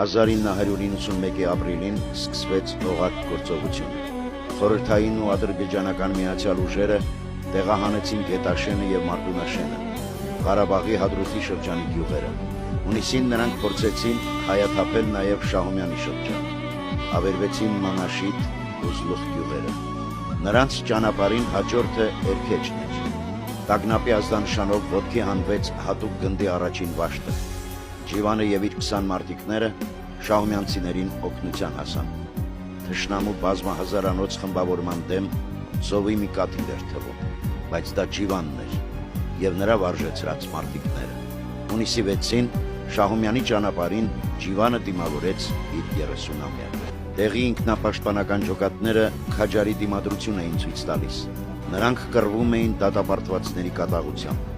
1991-ի ապրիլին սկսվեց օղակ գործողությունը։ Խորհրդային ու ադրբեջանական միացյալ ուժերը տեղահանեցին Գետաշենը և Մարտունաշենը, Ղարաբաղի Հադրութի շրջանի գյուղերը։ Հունիսին նրանք փորձեցին հայաթափել նաև Շահումյանի շրջանը, ավերվեցին Մանաշիտ ու Զլուխ գյուղերը։ Նրանց ճանապարհին հաջորդը Էրքեջն էր։ Տագնապի ազդանշանով ոտքի հանվեց հատուկ գնդի առաջին վաշտը։ Ջիվանը և իր 20 մարտիկները շահումյանցիներին օգնության հասան։ Թշնամու բազմահազարանոց խմբավորման դեմ ծովի մի կաթիլ էր թվում, բայց դա Ջիվանն էր և նրա վարժեցրած մարտիկները։ Հունիսի 6-ին Շահումյանի ճանապարհին Ջիվանը դիմավորեց իր 30-ամյակը։ Տեղի ինքնապաշտպանական ջոկատները քաջարի դիմադրություն էին ցույց տալիս։ Նրանք կռվում էին դատապարտվածների կատաղությամբ,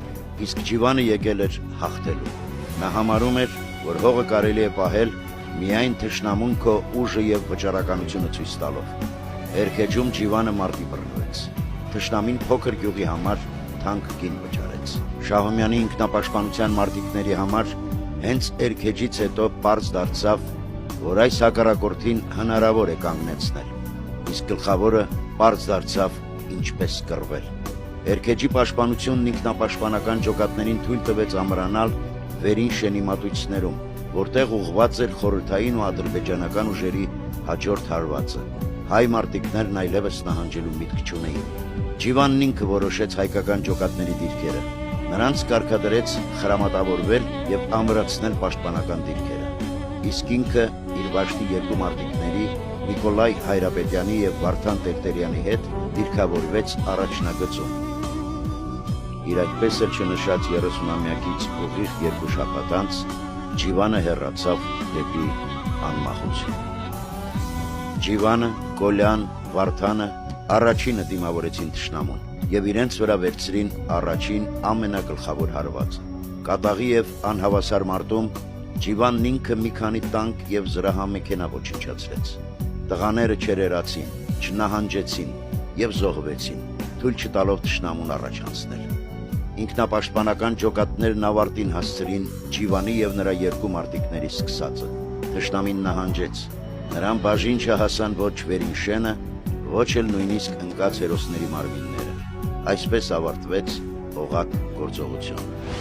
իսկ Ջիվանը եկել էր հաղթելու։ Նա համարում էր, որ հողը կարելի է պահել միայն թշնամուն քո ուժը և վճռականությունը ցույց տալով։ Էրքեջում Ջիվանը մարտի բռնվեց։ Թշնամին փոքր գյուղի համար թանկ գին վճարեց։ Շահումյանի ինքնապաշտպանության մարտիկների համար հենց Էրքեջից հետո պարզ դարձավ, որ այս հակառակորդին հնարավոր է կանգնեցնել, իսկ գլխավորը պարզ դարձավ ինչպես կռվել։ Էրքեջի պաշտպանությունն ինքնապաշտպանական ջոկատներին թույլ տվեց ամրանալ վերին շենի մատույցներում, որտեղ ուղղված էր խորհրդային ու ադրբեջանական ուժերի հաջորդ հարվածը։ Հայ մարտիկներն այլևս նահանջելու միտք չունեին։ Ջիվանն ինքը որոշեց հայկական ջոկատների դիրքերը։ Նրանց կարգադրեց խրամատավորվել և ամրացնել պաշտպանական դիրքերը։ Իսկ ինքը իր վաշտի երկու մարտիկների Նիկոլայ Հայրապետյանի և Վարդան Տերտերյանի հետ դիրքավորվեց առաջնագծում։ Իր այդպես էլ չնշած 30-ամյակից ուղիղ 2 շաբաթ անց Ջիվանը հեռացավ դեպի անմախություն։ Ջիվանը, Կոլյան, Վարդանը առաջինը դիմավորեցին թշնամուն և իրենց վրա վերցրին առաջին ամենագլխավոր հարվածը։ Կատաղի և անհավասար մարտում Ջիվանն ինքը մի քանի տանկ և զրահամեքենա ոչնչացրեց։ Տղաները չերերացին, չնահանջեցին և զոհվեցին, թույլ չտալով թշնամուն առաջ անցնել։ Ինքնապաշտպանական ջոկատներն ավարտին հասցրին Ջիվանի և նրա երկու մարտիկների սկսածը։ Թշնամին նահանջեց։ Նրան բաժին չհասան ոչ վերին շենը, ոչ էլ նույնիսկ ընկած հերոսների մարմինները։ Այսպես ավարտվեց օղակ գործողությունը։